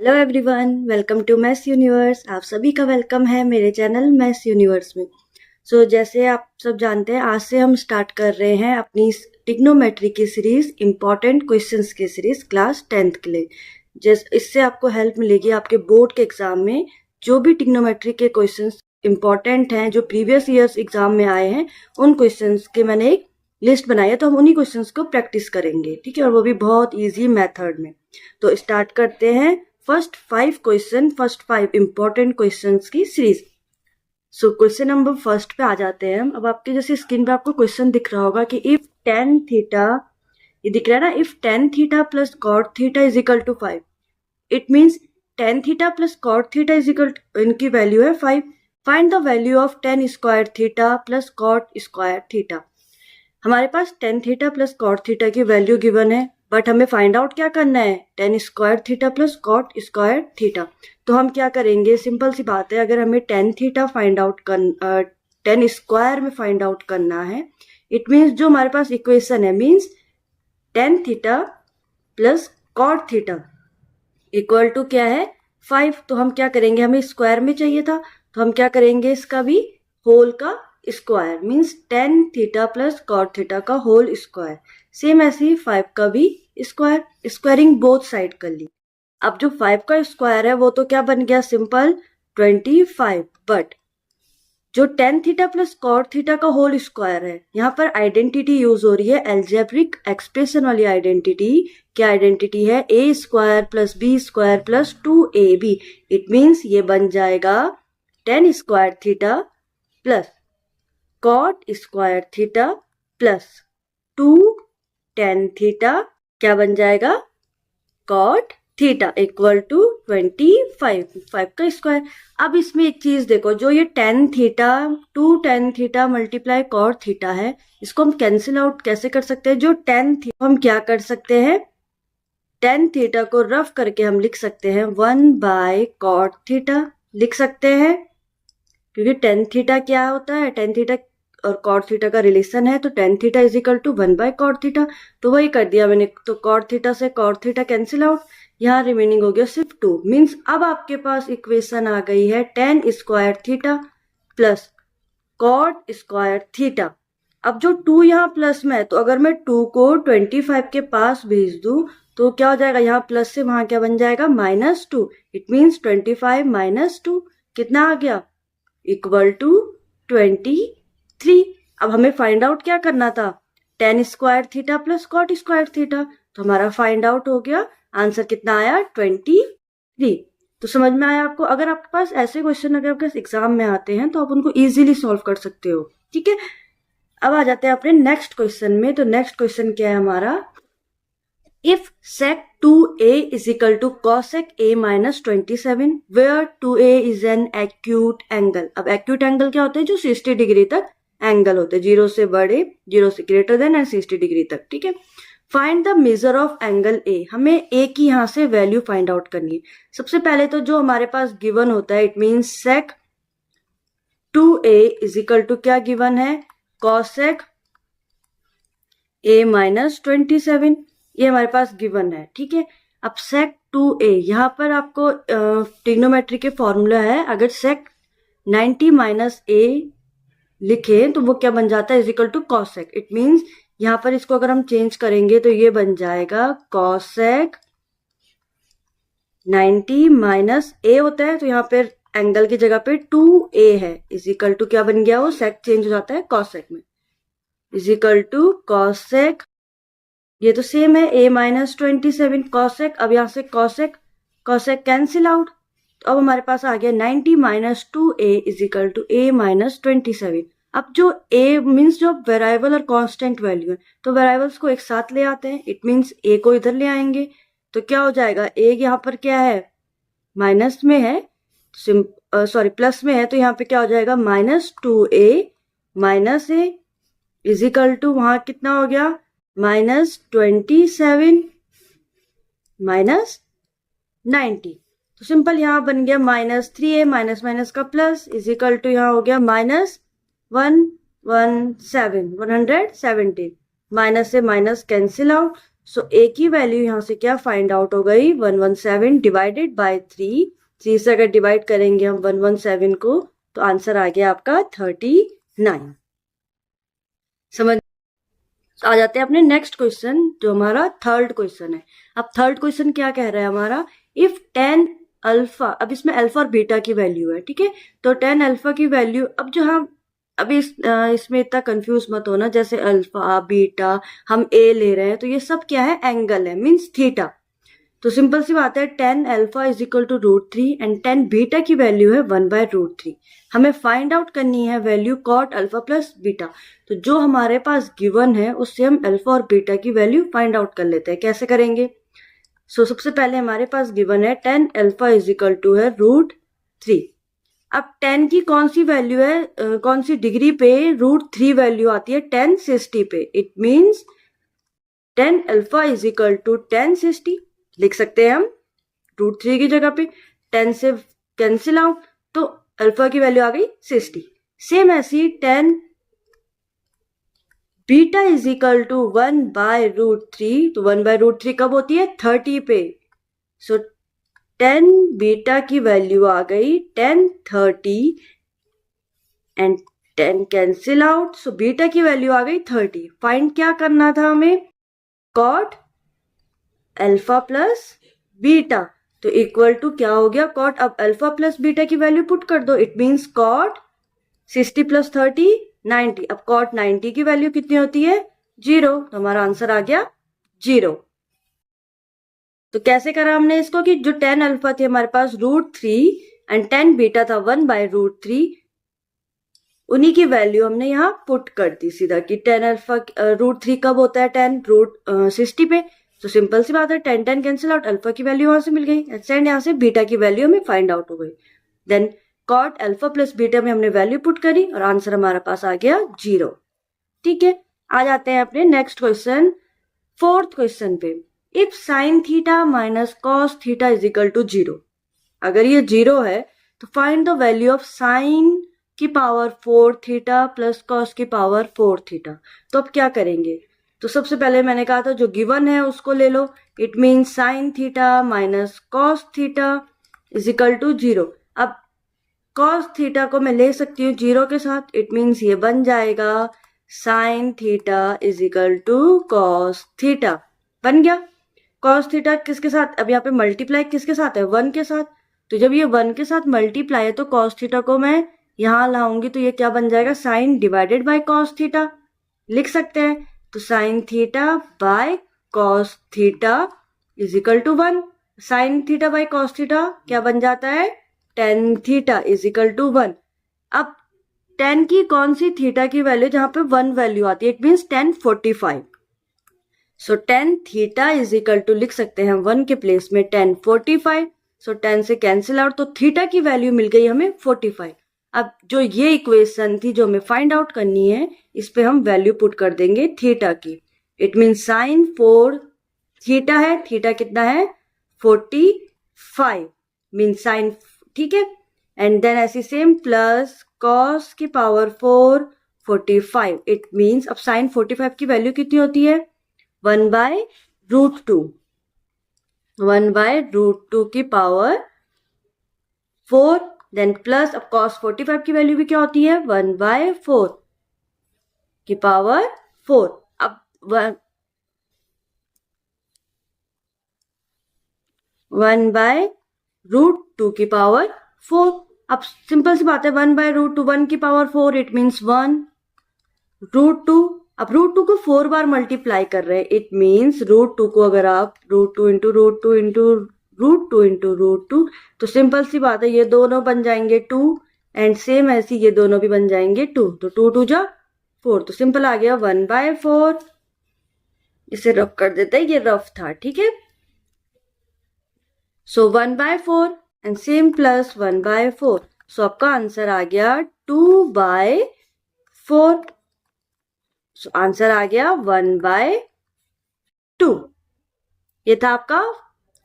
Hello everyone, welcome to maths universe. आप सभी का वेलकम है मेरे चैनल मैथ्स यूनिवर्स में। जैसे आप सब जानते हैं, आज से हम स्टार्ट कर रहे हैं अपनी ट्रिग्नोमेट्री की सीरीज, इंपॉर्टेंट क्वेश्चंस की सीरीज क्लास 10th के लिए। इससे आपको हेल्प मिलेगी आपके बोर्ड के एग्जाम में। जो भी ट्रिग्नोमेट्री के क्वेश्चंस इंपॉर्टेंट हैं, जो प्रीवियस ईयर्स एग्जाम में आए हैं, उन क्वेश्चंस के मैंने एक लिस्ट बनाई है, तो हम उन्हीं क्वेश्चंस को प्रैक्टिस करेंगे, ठीक है, और वो भी बहुत ईजी मेथड में। तो स्टार्ट करते हैं फर्स्ट 5 इंपॉर्टेंट क्वेश्चंस की सीरीज। क्वेश्चन नंबर फर्स्ट पे आ जाते हैं हम। अब आपके जैसे स्क्रीन पे आपको क्वेश्चन दिख रहा होगा कि इफ tan थीटा, ये दिख रहा है ना, if tan theta plus cot theta is equal to 5, it means tan theta plus cot theta is equal, इनकी वैल्यू है 5। Find the value of tan square theta plus cot square theta. हमारे पास tan theta plus cot theta की value given है, but हमें find out क्या करना है, tan square theta plus cot square theta. तो हम क्या करेंगे, सिंपल सी बात है, अगर हमें tan theta find out tan square में फाइंड आउट करना है, इट मीन्स जो हमारे पास इक्वेशन है, means tan theta plus cot theta equal to क्या है, 5। तो हम क्या करेंगे, हमें स्क्वायर में चाहिए था, तो हम क्या करेंगे, इसका भी होल का square, means tan theta plus cot theta का होल स्क्वायर। सेम ऐसे ही 5 का भी स्क्वायर, स्क्वायरिंग बोथ साइड कर ली। अब जो 5 का स्क्वायर है वो तो क्या बन गया, सिंपल 25। बट जो tan theta plus cot theta का होल स्क्वायर है, यहाँ पर आइडेंटिटी यूज हो रही है, एल्जेब्रिक एक्सप्रेशन वाली आइडेंटिटी। क्या आइडेंटिटी है, a square plus b square plus 2ab। It means ये बन जाएगा tan square theta plus cot square theta plus 2 tan theta, क्या बन जाएगा, cot थीटा इक्वल टू 25, 5 का स्क्वायर। अब इसमें एक चीज देखो, जो ये tan theta 2 tan theta multiply cot theta है, इसको हम कैंसिल आउट कैसे कर सकते हैं। जो tan थीटा, हम क्या कर सकते हैं, tan थीटा को रफ करके हम लिख सकते हैं 1/cot थीटा लिख सकते हैं, क्योंकि tan थीटा क्या होता है, tan थीटा और cot थीटा का रिलेशन है, तो tan theta is equal to 1/cot theta. तो वही कर दिया मैंने, तो cot थीटा से cot थीटा कैंसिल आउट, यहाँ रिमेनिंग हो गया सिर्फ 2। मीन्स अब आपके पास इक्वेशन आ गई है tan square theta plus cot square theta. अब जो 2 यहाँ प्लस में है, तो अगर मैं 2 को 25 के पास भेज दूं तो क्या हो जाएगा, यहाँ प्लस से वहां क्या बन जाएगा, -2। इट मीन्स 25 - 2 कितना आ गया, इक्वल टू 23। अब हमें फाइंड आउट क्या करना था, tan square theta plus cot square theta. तो हमारा फाइंड आउट हो गया, आंसर कितना आया, 23। तो समझ में आया आपको। अगर आपके पास ऐसे क्वेश्चन अगर आपके एग्जाम में आते हैं तो आप उनको इजीली सॉल्व कर सकते हो, ठीक है। अब आ जाते हैं अपने नेक्स्ट क्वेश्चन में। तो नेक्स्ट क्वेश्चन क्या है हमारा, if sec 2a is equal to cosec a minus 27 where 2a is an acute angle। अब acute angle क्या होते हैं, जो 60 डिग्री तक एंगल होते हैं, 0 से बड़े, 0 से ग्रेटर देन एंड 60 डिग्री तक, ठीक है। Find the measure of angle A. हमें ए की यहाँ से वैल्यू फाइंड आउट करनी है। सबसे पहले तो जो हमारे पास गिवन होता है, it means sec 2a is equal to क्या गिवन है, cosec a minus 27, ये हमारे पास गिवन है, ठीक है। अब sec 2a, यहाँ पर आपको ट्रिग्नोमेट्री के फॉर्मूला है, अगर sec 90 माइनस a लिखे तो वो क्या बन जाता है, is equal to cosec। It means यहाँ पर इसको अगर हम चेंज करेंगे तो ये बन जाएगा cosec 90 माइनस a होता है, तो यहाँ पे एंगल की जगह पे 2a है, इज इक्वल टू क्या बन गया, वो sec चेंज हो जाता है cosec में, इज इक्वल टू cosec, ये तो सेम है, a माइनस 27 cosec। अब यहाँ से cosec कैंसिल आउट, तो अब हमारे पास आ गया 90 minus 2a is equal to a minus 27। अब जो a मीन्स जो वेरिएबल और कांस्टेंट वैल्यू है, तो वेरिएबल्स को एक साथ ले आते हैं, इट मीन्स a को इधर ले आएंगे, तो क्या हो जाएगा, a यहाँ पर क्या है, माइनस में है, प्लस में है, तो यहाँ पे क्या हो जाएगा, -2a minus a is equal to, वहां कितना हो गया, -27 माइनस 90। तो सिंपल यहाँ बन गया -3a माइनस माइनस का प्लस इज इक्वल टू, यहाँ हो गया -117 माइनस से माइनस कैंसिल आउट, सो ए की वैल्यू यहाँ से क्या फाइंड आउट हो गई, 117 डिवाइडेड बाय 3 से अगर डिवाइड करेंगे हम 117 को तो आंसर आ गया आपका 39। समझ। आ जाते हैं अपने नेक्स्ट क्वेश्चन जो हमारा थर्ड क्वेश्चन है। अब थर्ड क्वेश्चन क्या कह रहा है हमारा, इफ 10 अल्फा, अब इसमें अल्फा और बीटा की वैल्यू है, ठीक है। तो 10 अल्फा की वैल्यू, अब जो हम अभी इसमें इतना कंफ्यूज मत होना, जैसे अल्फा बीटा हम ए ले रहे हैं तो ये सब क्या है, एंगल है, मींस थीटा। तो सिंपल सी बात है, 10 alpha is equal to √3 and 10 beta की वैल्यू है 1/√3। हमें फाइंड आउट करनी है value cot alpha plus beta. तो जो हमारे पास गिवन है उससे हम अल्फा और बीटा की वैल्यू फाइंड आउट कर लेते हैं। कैसे करेंगे, सबसे पहले हमारे पास गिवन है 10 अल्फा इज इक्वल टू है √3। अब 10 की कौन सी वैल्यू है, कौन सी डिग्री पे √3 वैल्यू आती है, 1060 पे। It means 10 alpha is equal to 1060 लिख सकते हैं हम। √3 की जगह पे 10 से कैंसिल आउट तो अल्फा की वैल्यू आ गई 60। सेम ऐसी 10 बीटा इज इक्वल टू 1/√3, तो 1/√3 कब होती है, 30 पे। सो 10 बीटा की वैल्यू आ गई 1030 and 10 cancel out, so beta की वैल्यू आ गई 30। फाइंड क्या करना था हमें, कॉट अल्फा प्लस बीटा, तो इक्वल टू क्या हो गया, कॉट, अब अल्फा प्लस बीटा की वैल्यू पुट कर दो, इट मींस कॉट 60 प्लस 30 90। अब कॉट 90 की वैल्यू कितनी होती है, 0, तो हमारा आंसर आ गया 0। तो कैसे करा हमने इसको कि जो 10 अल्फा थे हमारे पास √3 एंड 10 बीटा था 1/√3, उन्हीं की वैल्यू हमने यहाँ पुट कर दी सीधा कि 10 अल्फा √3 कब होता है, 10 60 पे। तो सिंपल सी बात है, 10 कैंसिल आउट, अल्फा की वैल्यू वहां से मिल गई एंड यहाँ से बीटा की वैल्यू हमें फाइंड आउट हो गई। Then cot alpha plus beta में हमने वैल्यू पुट करी और आंसर हमारे पास आ गया 0। ठीक है, आ जाते हैं अपने नेक्स्ट क्वेश्चन, फोर्थ क्वेश्चन पे। If sine theta minus cos theta is equal to 0, अगर ये 0 है तो find the value of sine की पावर 4 थीटा प्लस कॉस की पावर 4 थीटा। तो अब क्या करेंगे, तो सबसे पहले मैंने कहा था जो गिवन है उसको ले लो। It means sine theta minus cos theta is equal to 0। अब कॉस थीटा को मैं ले सकती हूँ 0 के साथ, इट मीन्स ये बन जाएगा sine theta is equal to cos theta. बन गया। कॉस थीटा किसके साथ, अब यहाँ पे मल्टीप्लाई किसके साथ है, 1 के साथ। तो जब ये 1 के साथ मल्टीप्लाई है तो कॉस थीटा को मैं यहाँ लाऊंगी तो ये क्या बन जाएगा, sine divided by cos theta लिख सकते हैं। तो sine theta by cos theta is equal to 1। Sine theta by cos theta क्या बन जाता है, tan theta is equal to 1। अब 10 की कौन सी थीटा की वैल्यू जहां पे 1 वैल्यू आती है, it means 1045। So 10 theta is equal to लिख सकते हैं 1 के प्लेस में 1045। सो 10 से कैंसिल आउट तो थीटा की वैल्यू मिल गई हमें 45। अब जो ये इक्वेशन थी जो हमें फाइंड आउट करनी है, इस पे हम वैल्यू पुट कर देंगे थीटा की। इट मीन साइन 4 थीटा है, थीटा कितना है 45 मीन साइन, ठीक है। एंड देन ऐसी सेम प्लस कॉस की पावर 4 45। इट मीन्स अब साइन 45 की वैल्यू कितनी होती है, 1/√2, 1/√2 की पावर 4। देन प्लस अब cos 45 की वैल्यू भी क्या होती है, 1/4 की पावर 4। अब 1/√2 की पावर 4। अब सिंपल सी बात है, 1/√2 1 की पावर 4, इट मीन्स 1/√2। अब √2 को 4 बार मल्टीप्लाई कर रहे हैं, इट मीन्स √2 को अगर आप √2 इंटू √2 इंटू √2 इंटू √2, तो सिंपल सी बात है ये दोनों बन जाएंगे 2 एंड सेम ऐसी ये दोनों भी बन जाएंगे 2। तो 2 2 जा 4, तो सिंपल आ गया 1/4। इसे रफ कर देते हैं, ये रफ था, ठीक है। सो 1/4 एंड सेम प्लस 1/4, सो आपका आंसर आ गया 2/4। सो आंसर आ गया 1/2। ये था आपका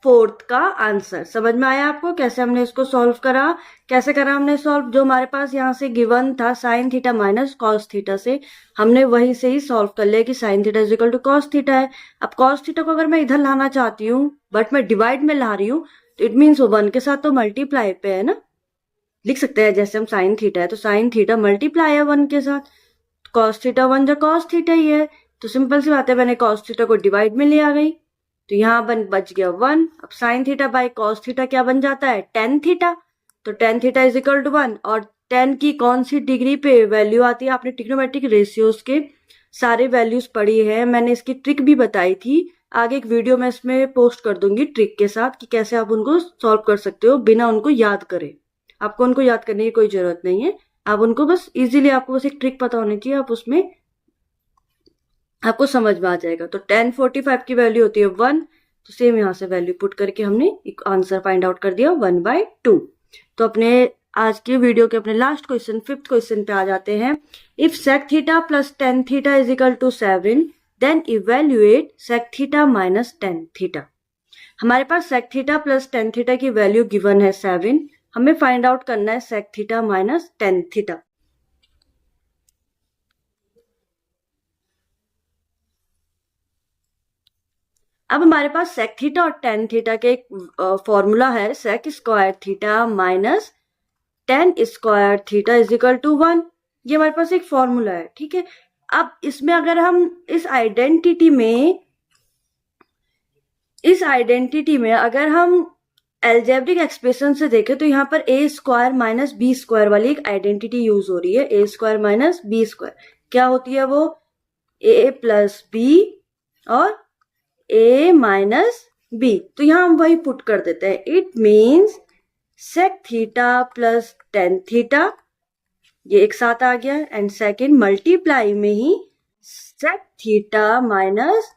4th का आंसर। समझ में आया आपको कैसे हमने इसको सॉल्व करा? कैसे करा हमने सॉल्व? जो हमारे पास यहाँ से गिवन था sine theta minus cos theta से, हमने वहीं से ही सॉल्व कर लिया कि sine theta is equal to cos theta है। अब कॉस थीटा को अगर मैं इधर लाना चाहती हूँ बट मैं डिवाइड में ला रही हूँ तो इट मीन्स वो 1 के साथ तो मल्टीप्लाई पे है ना। लिख सकते हैं जैसे हम साइन थीटा है तो साइन थीटा मल्टीप्लाई है 1 के साथ, कॉस थीटा 1 जो कॉस थीटा ही है। तो सिंपल सी बात है, मैंने कॉस थीटा को डिवाइड में ले आ गई तो यहाँ बच गया 1। अब sine theta by cos theta क्या बन जाता है? Tan theta. तो tan theta is equal to 1 और टेन की कौन सी डिग्री पे वैल्यू आती है? आपने ट्रिग्नोमेट्रिक रेशियोज के सारे वैल्यूज पढ़ी है, मैंने इसकी ट्रिक भी बताई थी। आगे एक वीडियो मैं इसमें पोस्ट कर दूंगी ट्रिक के साथ कि कैसे आप उनको सॉल्व कर सकते हो बिना उनको याद करे। आपको उनको याद करने की कोई जरूरत नहीं है, आप उनको बस इजीली, आपको बस एक ट्रिक पता होनी चाहिए, आप उसमें आपको समझ में आ जाएगा। तो 1045 की वैल्यू होती है 1, तो सेम यहाँ से वैल्यू पुट करके हमने एक आंसर फाइंड आउट कर दिया 1/2। तो अपने आज के वीडियो के अपने लास्ट क्वेश्चन 5th क्वेश्चन पे आ जाते हैं। If sec theta plus tan theta is equal to 7 then evaluate sec theta minus tan theta. हमारे पास sec theta plus tan theta की वैल्यू गिवन है 7, हमें फाइंड आउट करना है sec theta minus tan theta. अब हमारे पास सेक थीटा और टेन थीटा के एक फॉर्मूला है, sec square theta minus tan square theta is equal to 1। ये हमारे पास एक फॉर्मूला है, ठीक है। अब इसमें अगर हम इस आइडेंटिटी में अगर हम एल्जेब्रिक एक्सप्रेशन से देखें तो यहाँ पर ए स्क्वायर माइनस बी स्क्वायर वाली एक आइडेंटिटी यूज हो रही है। ए स्क्वायर माइनस बी स्क्वायर क्या होती है? वो ए प्लस बी और ए माइनस बी। तो यहाँ हम वही पुट कर देते हैं। It means sec theta plus tan theta, ये एक साथ आ गया, एंड सेकेंड मल्टीप्लाई में ही sec theta minus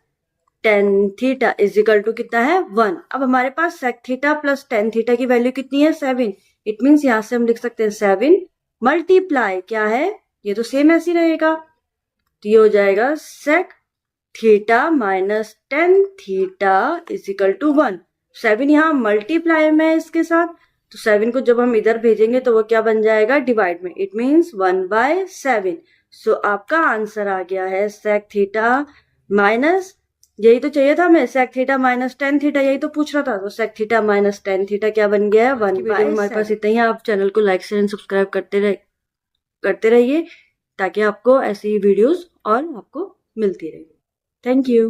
tan theta is equal to कितना है? 1। अब हमारे पास sec theta plus tan theta की वैल्यू कितनी है? 7। इट मीन्स यहां से हम लिख सकते हैं 7 मल्टीप्लाई क्या है? ये तो सेम ऐसे ही रहेगा, तो ये हो जाएगा sec theta minus tan theta is equal to 1। 7 यहाँ मल्टीप्लाई में है इसके साथ, तो 7 को जब हम इधर भेजेंगे तो वो क्या बन जाएगा? डिवाइड में। It means 1/7। सो आपका आंसर आ गया है सेक थीटा माइनस, यही तो चाहिए था हमें, sec theta minus tan theta, यही तो पूछ रहा था। तो sec theta minus tan theta क्या बन गया है? 1/7। हमारे पास इतना ही। आप चैनल को लाइक शेयर एंड सब्सक्राइब करते रहिए ताकि आपको ऐसी वीडियोस और आपको मिलती रहे। Thank you.